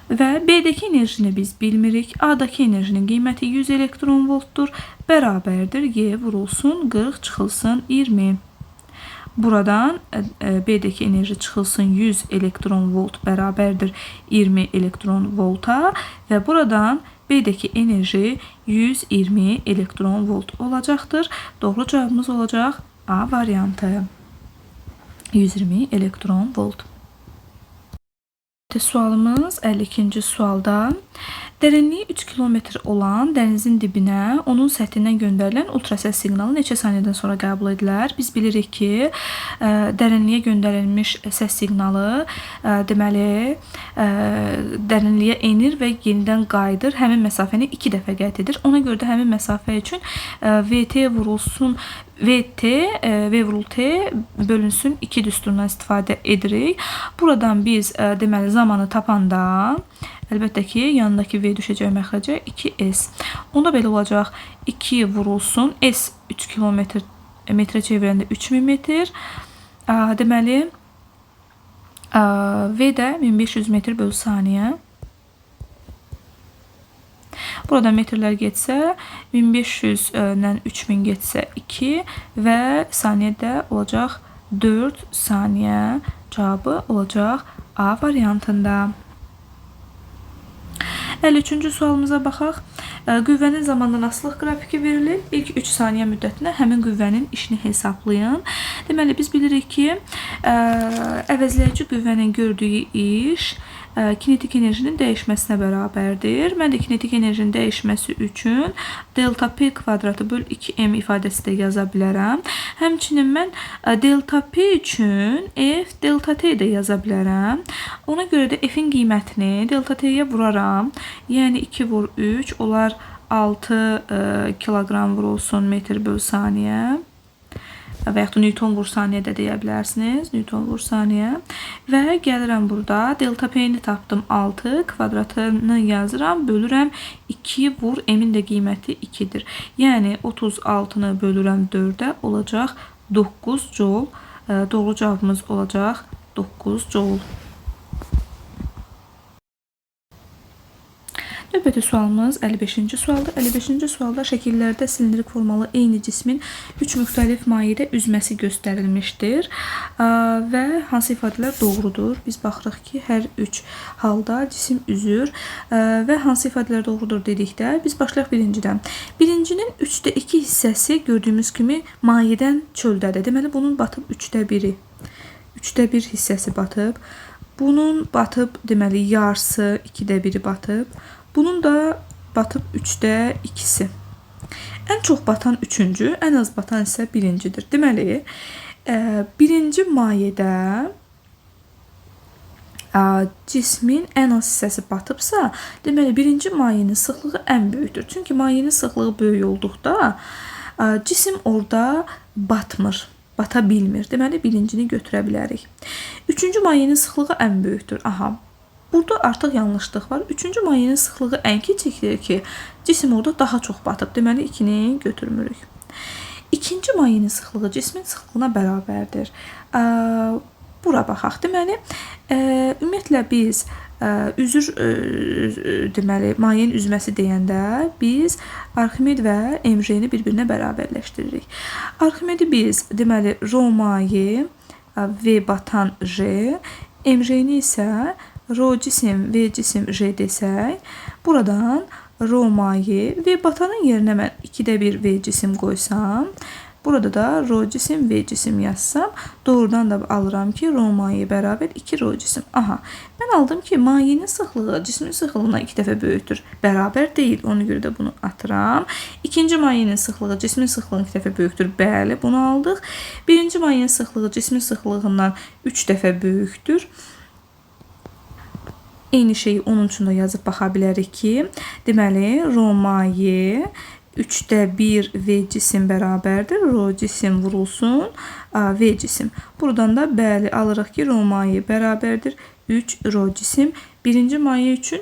Və B-dəki enerjini biz bilmirik. A-dakı enerjinin qiyməti 100 elektron voltdur. Bərabərdir. Y vurulsun 40 çıxılsın 20. Buradan B-dəki enerji çıxılsın 100 elektron volt bərabərdir 20 elektron volta və buradan B-dəki enerji 120 elektron volt olacaqdır. Doğru cavabımız olacaq A variantı. 120 elektron volt. Sualımız 52-ci sualda. Dərinliyi 3 kilometr olan dənizin dibinə onun səthindən göndərilən ultrasəs siqnalı neçə saniyədən sonra qəbul edilər? Biz bilirik ki, dərinliyə göndərilmiş səs siqnalı deməli dərinliyə enir və yenidən qayıdır. Həmin məsafəni 2 dəfə qət edir. Ona görə də həmin məsafə üçün VT vurulsun V vurul T bölünsün 2 düsturundan istifadə edirik. Buradan biz deməli zamanı tapanda əlbəttə ki, yanındakı V düşəcək məxrəcə 2S. Onda belə olacaq 2 vurulsun S 3 kilometr metrə çevirəndə 3000 metr. Deməli V də 1500 metr bölü saniyə. Burada metrlər getsə 1500-dən 3000 getsə 2 və saniyədə olacaq 4 saniyə. Cavabı olacaq A variantında. 53-cü sualımıza baxaq. Qüvvənin zamandan asılılıq qrafiki verilir. İlk 3 saniyə müddətinə həmin qüvvənin işini hesablayın. Deməli, biz bilirik ki, əvəzləyici qüvvənin gördüyü iş kinetik enerjinin dəyişməsinə bərabərdir. Mən də kinetik enerjinin dəyişməsi üçün delta P kvadratı böl 2M ifadəsi də yaza bilərəm. Həmçinin mən delta P üçün F delta T də yaza bilərəm. Ona görə də F'in qiymətini delta T'yə vuraram. Yəni 2 vur 3 olar 6 kilogram vurulsun metr böl saniyə. Və yaxud da Newton vur saniyə də deyə bilərsiniz. Newton vur saniyə. Və gəlirəm burada. Delta P'ni tapdım 6. Kvadratını yazıram. Bölürəm 2 vur. M'in də qiyməti 2'dir. Yəni 36'nı bölürəm 4'ə olacaq 9 joule. Doğru cavabımız olacaq 9 joule. Növbəti sualımız 55-ci sualdır. 55-ci sualda şəkillərdə silindrik formalı eyni cismin 3 müxtəlif mayedə üzməsi göstərilmişdir. Və hansı ifadələr doğrudur? Biz baxırıq ki, hər 3 halda cisim üzür və hansı ifadələr doğrudur dedikdə biz başlayaq birincidən. Birincinin 3'də 2 hissəsi gördüyümüz kimi mayədən çöldədir. Deməli, bunun batıb 3'də 1'i. 3'də 1 hissəsi batıb. Bunun batıb, deməli, yarısı 2'də 1'i batıb. Bunun da batıb 3'də 2'si. Ən çox batan 3'üncü, ən az batan isə 1'incidir. Deməli, birinci mayədə cismin ən az hissəsi batıbsa, deməli, birinci mayənin sıxlığı ən böyükdür. Çünki mayənin sıxlığı böyük olduqda cisim orada batmır. bata bilmir. Deməli, birincini götürə bilərik. Üçüncü mayenin sıxlığı ən böyükdür. Aha, burada artıq yanlışlıq var. Üçüncü mayenin sıxlığı ən kiçikdir ki, cisim orada daha çox batıb. Deməli, 2-ni götürmürük. İkinci mayenin sıxlığı cismin sıxlığına bərabərdir. Bura baxaq. Deməli, ümumiyyətlə biz deməli, mayenin üzməsi deyəndə biz Arximed və MJ-ni bir-birinə bərabərləşdiririk. Arximedi biz, deməli, Rho maye V batan J, MJ-ni isə Rho cisim V cisim J desək, buradan Rho maye V batanın yerinə mən 2/1 V cisim qoysam, burada da Rho cisim V cisim yazsam, doğrudan da alıram ki, Rho maye bərabər 2 Rho cisim. Aha, mən aldım ki, mayenin sıxlığı cismin sıxlığına 2 dəfə böyükdür. Bərabər deyil, ona görə də bunu atıram. İkinci mayenin sıxlığı cismin sıxlığına 2 dəfə böyükdür. Bəli, bunu aldıq. Birinci mayenin sıxlığı cismin sıxlığından 3 dəfə böyükdür. Eyni şeyi onun üçün də yazıb baxa bilərik ki, deməli, Rho maye 3/1 V cisim bərabərdir. Rho cisim vurulsun V cisim. Buradan da bəli alırıq ki, Rho maye bərabərdir 3 Rho cisim. Birinci maye üçün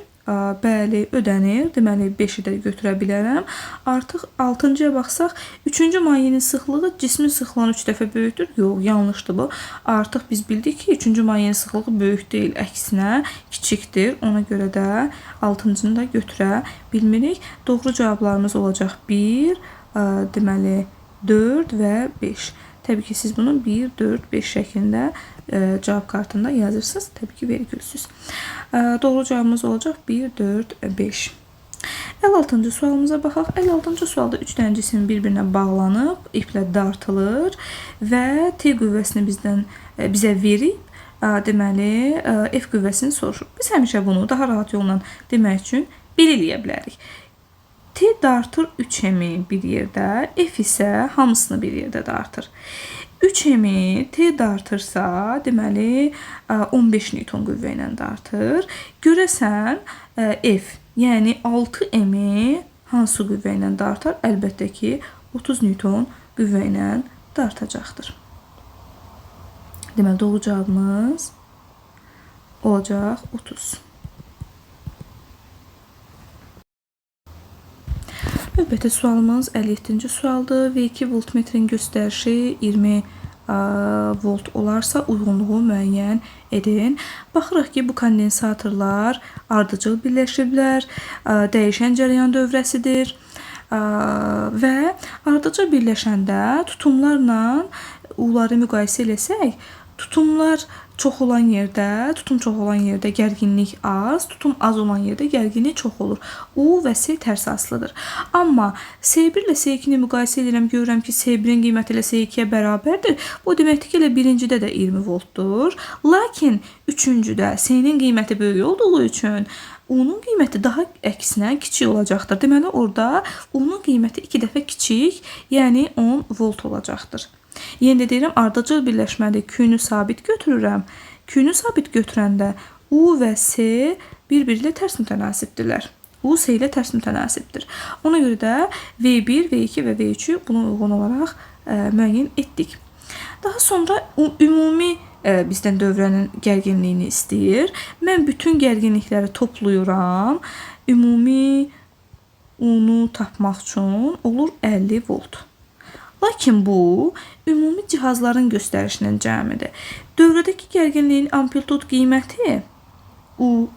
bəli ödənir. Deməli 5-i də götürə bilərəm. Artıq 6-cıya baxsaq, 3-cü mayenin sıxlığı cismin sıxlığından 3 dəfə böyükdür. Yox, yanlışdır bu. Artıq biz bildik ki, 3-cü mayenin sıxlığı böyük deyil, əksinə kiçikdir. Ona görə də 6-cını da götürə bilmirik. Doğru cavablarımız olacaq 1, deməli 4 və 5. Təbii ki, siz bunu 1, 4, 5 şəklində cavab kartında yazırsınız. Təbii ki, vergülsüz. Doğru cavabımız olacaq 1, 4, 5. 56-cı sualımıza baxaq. 56-cı sualda 3 dənə cisim bir-birinə bağlanıb, iplə dartılır və T qüvvəsini bizə verib, deməli, F qüvvəsini soruşur. Biz həmişə bunu daha rahat yolla demək üçün belə eləyə bilərik. T dartır 3M bir yerdə, F isə hamısını bir yerdə dartır. 3M T dartırsa, deməli 15 Newton qüvvə ilə dartır. Görəsən F, yəni 6M hansı qüvvə ilə dartar? Əlbəttə ki, 30 Newton qüvvə ilə dartacaqdır. Deməli, doğru cavabımız olacaq 30. Növbəti sualımız 57-ci sualdır. V2 voltmetrin göstərişi 20 volt olarsa uyğunluğu müəyyən edin. Baxırıq ki, bu kondensatorlar ardıcıl birləşiblər, dəyişən cərəyan dövrəsidir və ardıcıl birləşəndə tutumlarla uları müqayisə eləsək, tutum çox olan yerdə gərginlik az, tutum az olan yerdə gərginlik çox olur. U və S tərs asılıdır. Amma S1 ilə S2-ni müqayisə edirəm, görürəm ki, S1-in qiyməti ilə S2-yə bərabərdir. Bu deməkdir ki, elə birincidə də 20 voltdur. Lakin üçüncüdə S-nin qiyməti böyük olduğu üçün U-nun qiyməti daha əksinə kiçik olacaqdır. Deməli, orada U-nun qiyməti 2 dəfə kiçik, yəni 10 volt olacaqdır. Yenə də deyirəm, ardıcıl birləşmədə Q-nü sabit götürürəm. Q-nü sabit götürəndə U və S bir-biri ilə tərs mütənasibdirlər. U S ilə tərs mütənasibdir. Ona görə də V1, V2 və V3-ü buna uyğun olaraq müəyyən etdik. Daha sonra ümumi bizdən dövrənin gərginliyini istəyir. Mən bütün gərginlikləri toplayıram. Ümumi U-nu tapmaq üçün olur 50 volt. Lakin bu, ümumi cihazların göstərişinin cəmidir. Dövrədəki gərginliyin amplitud qiyməti, U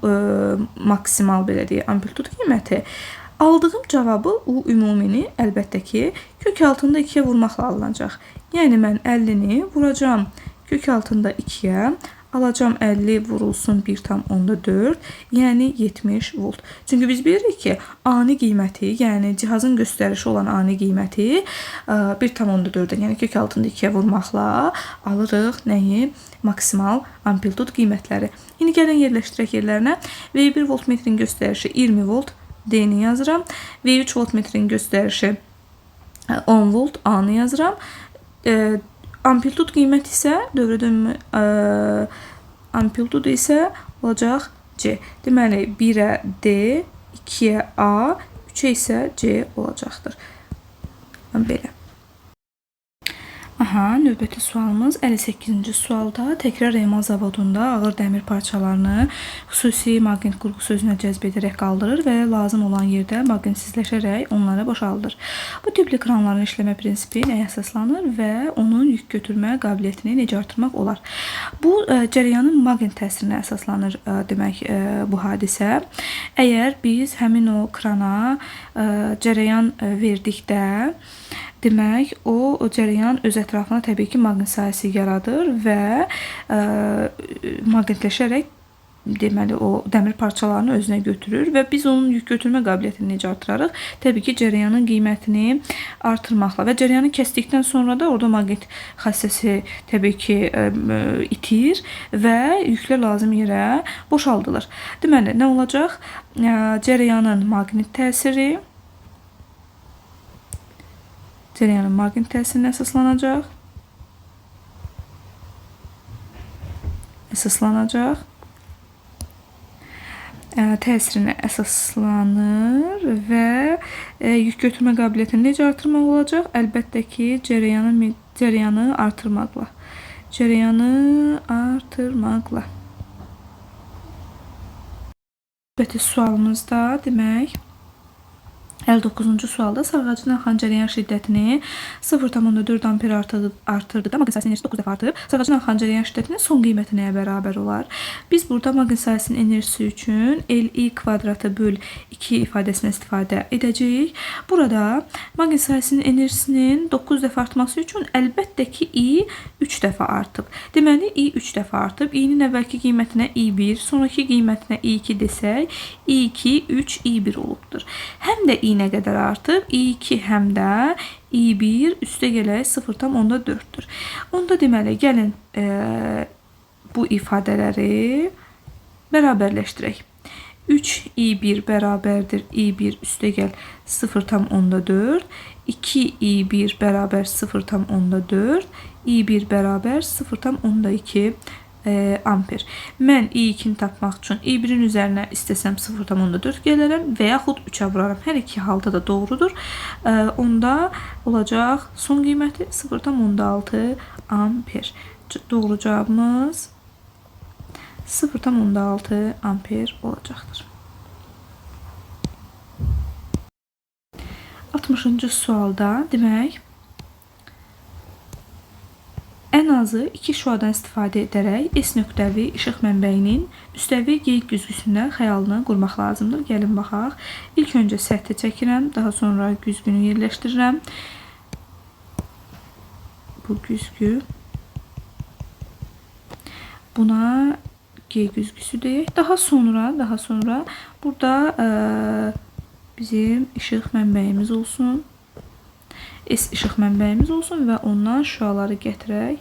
maksimal belə deyək, amplitud qiyməti, aldığım cavabı U ümumini əlbəttə ki, kök altında 2-yə vurmaqla alınacaq. Yəni, mən 50-ni vuracam kök altında 2-yə, alacam 50 vurulsun 1,4, yəni 70 volt. Çünki biz bilirik ki, ani qiyməti, yəni cihazın göstərişi olan ani qiyməti 1,4-dən, yəni kök altında 2-yə vurmaqla alırıq nəyi? Maksimal amplitud qiymətləri. İndi gəlin yerləşdirək yerlərinə. V1 voltmetrin göstərişi 20 volt, D-ni yazıram. V3 voltmetrin göstərişi 10 volt, A-nı yazıram. Amplitud qiyməti isə, dövrə dönmə amplitudu isə olacaq C. Deməli, 1-ə D, 2-yə A, 3-ə isə C olacaqdır. Belə. Növbəti sualımız 58-ci sualda təkrar emal zavodunda ağır dəmir parçalarını xüsusi maqnit qurğu sözünə cəzb edərək qaldırır və lazım olan yerdə maqnitsizləşərək onları boşaldır. Bu tipli kranların işləmə prinsipi nəyə əsaslanır və onun yük götürmə qabiliyyətini necə artırmaq olar? Bu cərəyanın maqnit təsirinə əsaslanır demək bu hadisə. Əgər biz həmin o krana cərəyan verdikdə demək, o cərəyan öz ətrafına təbii ki, maqnit sahəsi yaradır və maqnitləşərək deməli, o dəmir parçalarını özünə götürür və biz onun yük götürmə qabiliyyətini necə artırarıq? Təbii ki, cərəyanın qiymətini artırmaqla və cərəyanı kəsdikdən sonra da orada maqnit xassəsi təbii ki, itir və yüklə lazım yerə boşaldılır. Deməli, nə olacaq? Cərəyanın maqnit təsiri cərəyanın maqnit təsirinə əsaslanacaq. Təsirinə əsaslanır və yük götürmə qabiliyyətini necə artırmaq olacaq? Əlbəttə ki, cərəyanı artırmaqla. Növbəti sualımızda demək 59-cu sualda sarğacın axan cərəyan şiddətini 0,4 amper artırdıqda maqnit sahəsinin enerjisi 9 dəfə artıb. Sarğacın axan cərəyan şiddətinin son qiyməti nəyə bərabər olar? Biz burada maqnit sahəsinin enerjisi üçün Li kvadratı böl 2 ifadəsindən istifadə edəcəyik. Burada maqnit sahəsinin enerjisinin 9 dəfə artması üçün əlbəttə ki, I 3 dəfə artıb. Deməli, I 3 dəfə artıb. I-nin əvvəlki qiymətinə I1, sonraki qiymətinə I2 desək, I2, 3, I1 olubdur. Həm də I nə qədər artıb? I2 həm də I1 üstə gələk 0,4-dür. Onda deməli, gəlin bu ifadələri bərabərləşdirək. 3i1 bərabərdir i1 üstə gəl 0,4, 2i1 bərabər 0,4, i1 bərabər 0,2 amper. Mən i2-ni tapmaq üçün i1-in üzərinə istəsəm 0,4 gələrəm və yaxud 3-ə vuraram. Hər iki halda da doğrudur. Onda olacaq son qiyməti 0,6 amper. Doğru cavabımız 0,6 amper olacaqdır. 60-cı sualda demək, ən azı 2 şüadan istifadə edərək S nöqtəvi işıq mənbəyinin müstəvi qeyd güzgüsündə xəyalını qurmaq lazımdır. Gəlin baxaq. İlk öncə səthi çəkirəm, daha sonra güzgünü yerləşdirirəm. Bu güzgü. Buna G güzgüsü deyək. Daha sonra burada bizim işıq mənbəyimiz olsun. S işıq mənbəyimiz olsun və ondan şüaları gətirək.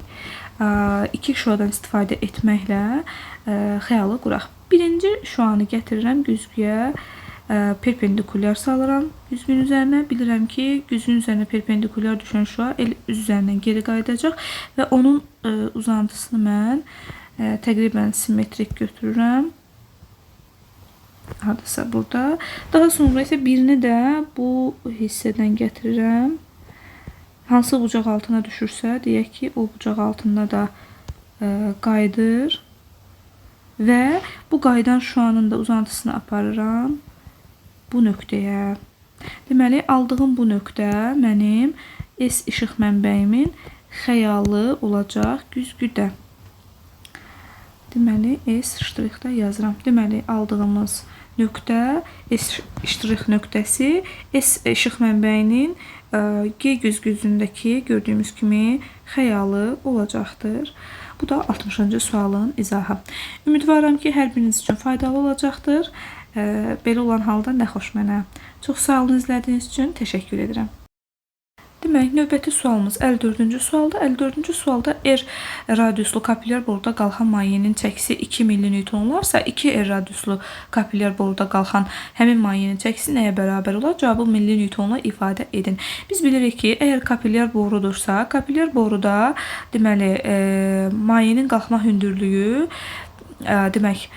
2 şüadan istifadə etməklə xəyalı quraq. Birinci şüanı gətirirəm güzgüyə, perpendikulyar salıram güzgünün üzərinə. Bilirəm ki, güzgünün üzərinə perpendikulyar düşən şüa el üzərindən geri qayıdacaq və onun uzantısını mən təqribən simmetrik götürürəm. Hardasa burada. Daha sonra isə birini də bu hissədən gətirirəm. Hansı bucaq altına düşürsə, deyək ki, o bucaq altında da qayıdır və bu qayıdan şüanın da uzantısını aparıram bu nöqtəyə. Deməli, aldığım bu nöqtə mənim S işıq mənbəyimin xəyalı olacaq güzgüdə. Deməli, S ştrixdə yazıram. Deməli, aldığımız nöqtə, S ştrix nöqtəsi S işıq mənbəyinin G güzgüsündəki gördüyümüz kimi xəyalı olacaqdır. Bu da 60-cı sualın izahı. Ümidvaram ki, hər biriniz üçün faydalı olacaqdır. Belə olan halda nə xoş mənə. Çox sağ olun izlədiyiniz üçün. Təşəkkür edirəm. Demək, növbəti sualımız 54-cü sualda. 54-cü sualda R radiuslu kapilyar boruda qalxan mayenin çəkisi 2 mN olarsa, 2 R radiuslu kapilyar boruda qalxan həmin mayenin çəkisi nəyə bərabər olar? Cavabı mN-la ifadə edin. Biz bilirik ki, əgər kapilyar borudursa, kapilyar boruda deməli mayenin qalxma hündürlüyü demək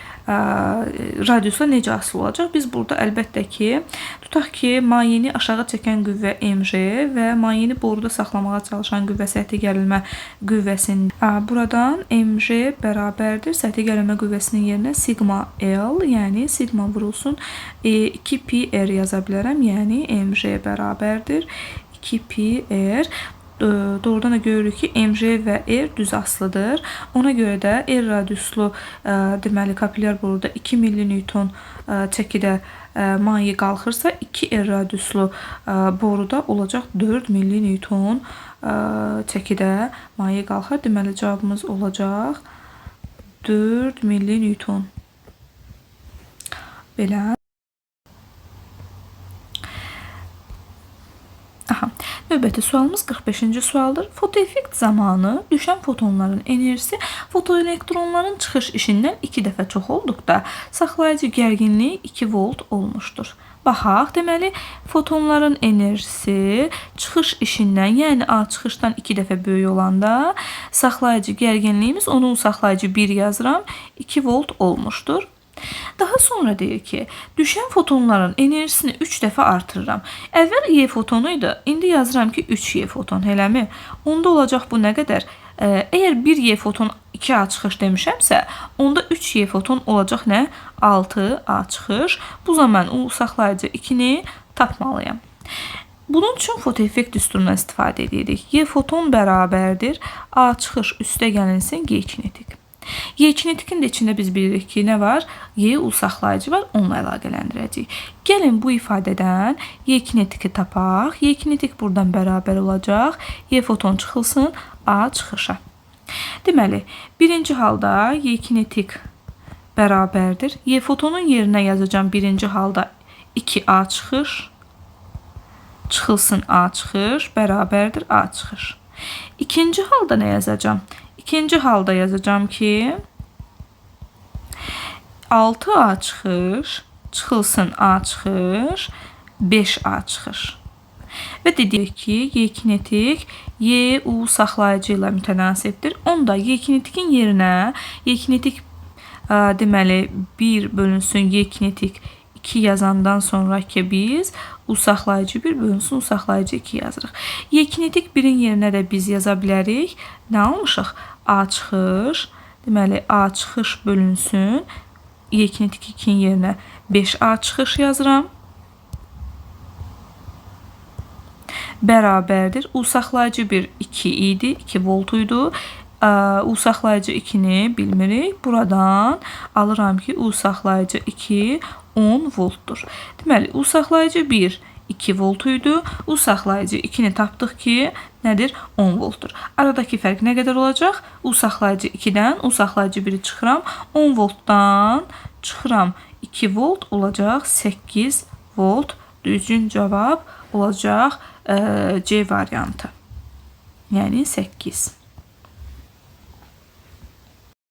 radiusla necə asılı olacaq? Biz burada əlbəttə ki, tutaq ki, mayeni aşağı çəkən qüvvə mj və mayeni boruda saxlamağa çalışan qüvvə səthi gərilmə qüvvəsinin buradan mj bərabərdir. Səthi gərilmə qüvvəsinin yerinə sigma L, yəni sigma vurulsun 2πr yaza bilərəm. Yəni mj bərabərdir 2πr. Doğrudan da görürük ki, mj və r düz asılıdır. Ona görə də r radiuslu deməli kapilyar boruda 2 millinewton çəkidə maye qalxırsa, 2r radiuslu boruda olacaq 4 millinewton çəkidə maye qalxar. Deməli cavabımız olacaq 4 millinewton. Belə. Növbəti sualımız 45-ci sualdır. Fotoeffekt zamanı düşən fotonların enerjisi fotoelektronların çıxış işindən 2 dəfə çox olduqda saxlayıcı gərginliyi 2 volt olmuşdur. Baxaq, deməli fotonların enerjisi çıxış işindən, yəni A çıxışdan 2 dəfə böyük olanda saxlayıcı gərginliyimiz, onun saxlayıcı 1 yazıram, 2 volt olmuşdur. Daha sonra deyir ki, düşən fotonların enerjisini 3 dəfə artırıram. Əvvəl Y fotonu idi, indi yazıram ki 3Y foton, eləmi? Onda olacaq bu nə qədər? Əgər 1Y foton 2A çıxış demişəmsə, onda 3Y foton olacaq nə? 6A çıxış. Bu zaman o saxlayıcı 2-ni tapmalıyam. Bunun üçün fotoeffekt düsturundan istifadə edirik. Y foton bərabərdir A çıxış üstə gəlinsin Y kinetik. Y kinetikin də içində biz bilirik ki, nə var? Y u saxlayıcı var, onunla əlaqələndirəcəyik. Gəlin bu ifadədən Y kinetiki tapaq. Y kinetik buradan bərabər olacaq. Y foton çıxılsın A çıxışa. Deməli, birinci halda Y kinetik bərabərdir. Y fotonun yerinə yazacağım birinci halda 2A çıxış. Çıxılsın A çıxış bərabərdir A çıxış. İkinci halda nə yazacağım? İkinci halda yazacağım ki 6A çıxış, çıxılsın A çıxış, 5A çıxış. Və dedik ki, Y kinetik Y u saxlayıcı ilə mütənasibdir. Onda Y kinetikin yerinə Y kinetik deməli 1 bölünsün Y kinetik 2 yazandan sonraki biz u saxlayıcı 1 bölünsün u saxlayıcı 2 yazırıq. Y kinetik 1-in yerinə də biz yaza bilərik. Nə almışıq? A çıxış. Deməli A çıxış bölünsün Y kinetik 2-in yerinə 5A çıxış yazıram. Bərabərdir. U saxlayıcı 1 2 idi, 2 volt idi. U saxlayıcı 2-ni bilmirik. Buradan alıram ki, U saxlayıcı 2 10 voltdur. Deməli, U saxlayıcı 1 2 volt idi. U saxlayıcı 2-ni tapdıq ki, nədir? 10 voltdur. Aradakı fərq nə qədər olacaq? U saxlayıcı 2-dən U saxlayıcı 1-i çıxıram. 10 voltdan çıxıram. 2 volt olacaq 8 volt. Düzgün cavab olacaq C variantı. Yəni 8.